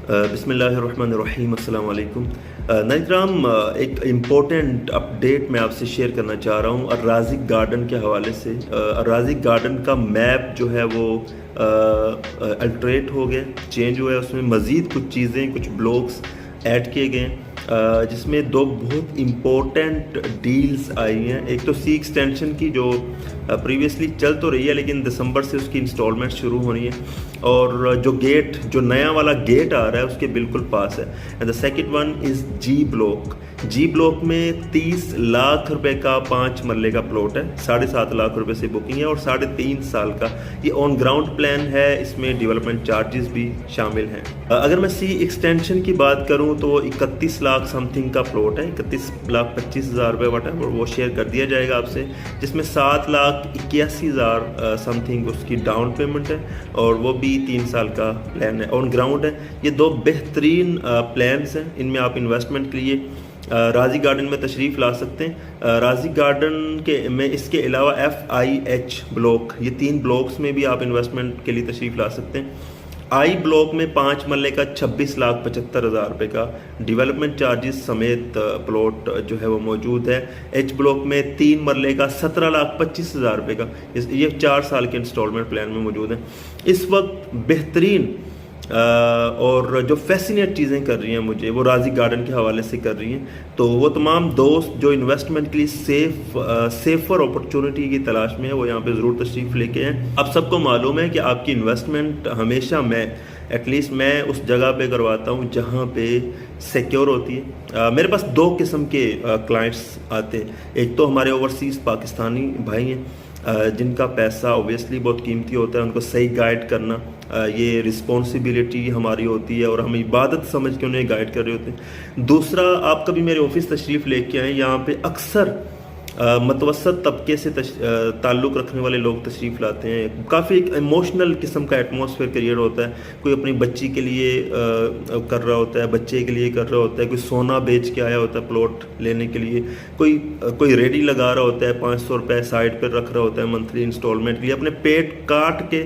بسم اللہ الرحمن الرحیم، السلام علیکم ناظرین، ایک امپورٹنٹ اپڈیٹ میں آپ سے شیئر کرنا چاہ رہا ہوں الرازق گارڈن کے حوالے سے۔ الرازق گارڈن کا میپ جو ہے وہ الٹریٹ ہو گیا، چینج ہوا ہے، اس میں مزید کچھ چیزیں، کچھ بلاکس ایڈ کیے گئے ہیں، جس میں دو بہت امپورٹنٹ ڈیلز آئی ہیں۔ ایک تو سی ایکسٹینشن کی جو پریویسلی چل تو رہی ہے لیکن دسمبر سے اس کی انسٹالمنٹ شروع ہونی ہے، اور جو نیا والا گیٹ آ رہا ہے اس کے بالکل پاس ہے۔ And the second one is G block میں 30 لاکھ روپے کا 5 مرلے کا پلاٹ ہے، 7.5 لاکھ روپے سے بکنگ ہے اور 3.5 سال کا یہ آن گراؤنڈ پلان ہے، اس میں ڈیولپمنٹ چارجز بھی شامل ہیں۔ اگر میں سی ایکسٹینشن کی بات کروں تو 31 لاکھ سم تھنگ کا پلاٹ ہے، 31,25,000 روپے واٹ ہے، وہ شیئر کر دیا جائے گا آپ سے، جس میں 7,81,000 سم تھنگ اس کی ڈاؤن پیمنٹ ہے، اور وہ بھی 3 سال کا پلان ہے، آن گراؤنڈ ہے۔ یہ دو بہترین پلانس ہیں، ان میں آپ انویسٹمنٹ کے لیے رازق گارڈن میں تشریف لا سکتے ہیں۔ رازق گارڈن میں اس کے علاوہ FIH بلاک، یہ 3 بلاکس میں بھی آپ انویسٹمنٹ کے لیے تشریف لا سکتے ہیں۔ آئی بلاک میں 5 مرلے کا 26,75,000 روپے کا ڈیولپمنٹ چارجز سمیت پلاٹ جو ہے وہ موجود ہے۔ ایچ بلاک میں 3 مرلے کا 17,25,000 روپے کا، یہ 4 سال کے انسٹالمنٹ پلان میں موجود ہیں۔ اس وقت بہترین اور جو فیسینیٹ چیزیں کر رہی ہیں مجھے، وہ رازق گارڈن کے حوالے سے کر رہی ہیں، تو وہ تمام دوست جو انویسٹمنٹ کے لیے سیفر اپرچونٹی کی تلاش میں ہے، وہ یہاں پہ ضرور تشریف لے کے ہیں۔ آپ سب کو معلوم ہے کہ آپ کی انویسٹمنٹ ہمیشہ ایٹ لیسٹ میں اس جگہ پہ کرواتا ہوں جہاں پہ سیکیور ہوتی ہے۔ میرے پاس 2 قسم کے کلائنٹس آتے ہیں، ایک تو ہمارے اوورسیز پاکستانی بھائی ہیں جن کا پیسہ اوبیسلی بہت قیمتی ہوتا ہے، ان کو صحیح گائیڈ کرنا یہ رسپانسبلٹی ہماری ہوتی ہے، اور ہم عبادت سمجھ کے انہیں گائیڈ کر رہے ہوتے ہیں۔ دوسرا، آپ کبھی میرے آفس تشریف لے کے آئیں، یہاں پہ اکثر متوسط طبقے سے تعلق رکھنے والے لوگ تشریف لاتے ہیں، کافی ایک ایموشنل قسم کا ایٹماسفیئر کریٹ ہوتا ہے، کوئی اپنی بچی کے لیے کر رہا ہوتا ہے، بچے کے لیے کر رہا ہوتا ہے، کوئی سونا بیچ کے آیا ہوتا ہے پلاٹ لینے کے لیے، کوئی ریڈی لگا رہا ہوتا ہے، 500 روپے سائڈ پہ رکھ رہا ہوتا ہے منتھلی انسٹالمنٹ کے لیے، اپنے پیٹ کاٹ کے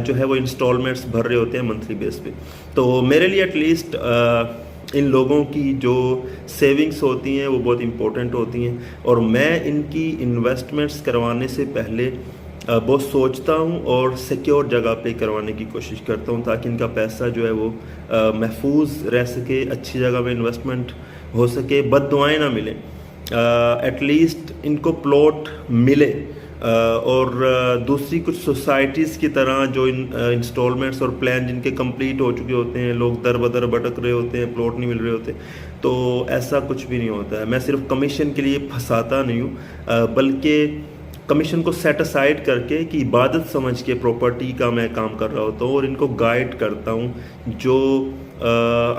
جو ہے وہ انسٹالمنٹس بھر رہے ہوتے ہیں منتھلی بیس پہ۔ تو میرے لیے ایٹ لیسٹ ان لوگوں کی جو سیونگز ہوتی ہیں وہ بہت امپورٹنٹ ہوتی ہیں، اور میں ان کی انویسٹمنٹس کروانے سے پہلے بہت سوچتا ہوں اور سیکیور جگہ پہ کروانے کی کوشش کرتا ہوں، تاکہ ان کا پیسہ جو ہے وہ محفوظ رہ سکے، اچھی جگہ میں انویسٹمنٹ ہو سکے، بد دعائیں نہ ملیں، ایٹ لیسٹ ان کو پلاٹ ملے۔ اور دوسری کچھ سوسائٹیز کی طرح جو انسٹالمنٹس اور پلان جن کے کمپلیٹ ہو چکے ہوتے ہیں، لوگ در بدر بھٹک رہے ہوتے ہیں، پلاٹ نہیں مل رہے ہوتے، تو ایسا کچھ بھی نہیں ہوتا ہے۔ میں صرف کمیشن کے لیے پھنساتا نہیں ہوں، بلکہ کمیشن کو سیٹ اسائڈ کر کے کہ عبادت سمجھ کے پراپرٹی کا میں کام کر رہا ہوتا ہوں، اور ان کو گائیڈ کرتا ہوں جو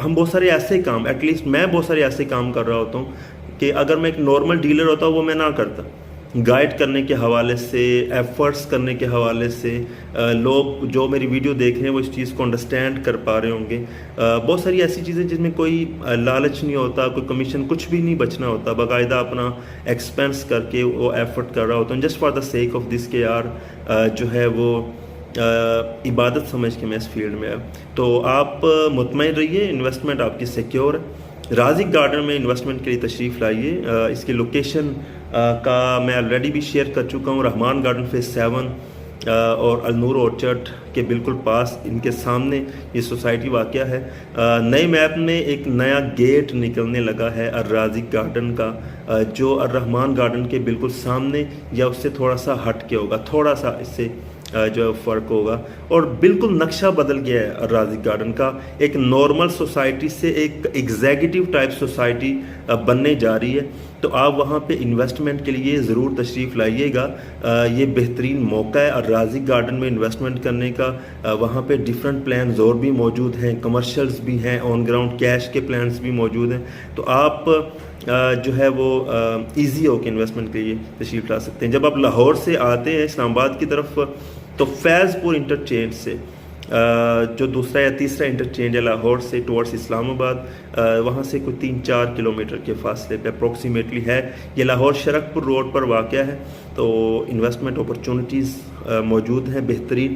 ہم بہت سارے ایسے کام، ایٹ لیسٹ میں بہت سارے ایسے کام کر رہا ہوتا ہوں کہ اگر میں ایک نارمل ڈیلر ہوتا ہوں وہ میں نہ کرتا۔ گائیڈ کرنے کے حوالے سے، ایفرٹس کرنے کے حوالے سے، لوگ جو میری ویڈیو دیکھ رہے ہیں وہ اس چیز کو انڈرسٹینڈ کر پا رہے ہوں گے۔ بہت ساری ایسی چیزیں جس میں کوئی لالچ نہیں ہوتا، کوئی کمیشن کچھ بھی نہیں بچنا ہوتا، باقاعدہ اپنا ایکسپینس کر کے وہ ایفرٹ کر رہا ہوتا ہوں، just for the sake of this کہ یار جو ہے وہ عبادت سمجھ کے میں اس فیلڈ میں ہے۔ تو آپ مطمئن رہیے، انویسٹمنٹ آپ کی سیکیور ہے۔ رازق گارڈن میں انویسٹمنٹ کے لیے تشریف لائیے۔ اس کی لوکیشن کا میں آلریڈی بھی شیئر کر چکا ہوں، رحمان گارڈن فیز 7 اور النور اورچرڈ کے بالکل پاس، ان کے سامنے یہ سوسائٹی واقع ہے۔ نئے میپ میں ایک نیا گیٹ نکلنے لگا ہے الرازق گارڈن کا، جو الرحمان گارڈن کے بالکل سامنے یا اس سے تھوڑا سا ہٹ کے ہوگا، تھوڑا سا اس سے جو فرق ہوگا، اور بالکل نقشہ بدل گیا ہے الرازق گارڈن کا، ایک نارمل سوسائٹی سے ایک ایگزیکٹو ٹائپ سوسائٹی بننے جا رہی ہے۔ تو آپ وہاں پہ انویسٹمنٹ کے لیے ضرور تشریف لائیے گا، یہ بہترین موقع ہے الرازق گارڈن میں انویسٹمنٹ کرنے کا۔ وہاں پہ ڈیفرنٹ پلانز اور بھی موجود ہیں، کمرشلز بھی ہیں، آن گراؤنڈ کیش کے پلانز بھی موجود ہیں، تو آپ جو ہے وہ ایزی ہو کے انویسٹمنٹ کے لیے تشریف لا سکتے ہیں۔ جب آپ لاہور سے آتے ہیں اسلام آباد کی طرف، تو فیض پور انٹرچینج سے جو دوسرا یا تیسرا انٹرچینج ہے لاہور سے ٹورڈس اسلام آباد، وہاں سے کوئی 3-4 کلومیٹر کے فاصلے پہ اپروکسیمیٹلی ہے، یہ لاہور شرک پور روڈ پر واقع ہے۔ تو انویسٹمنٹ اپرچونٹیز موجود ہیں بہترین۔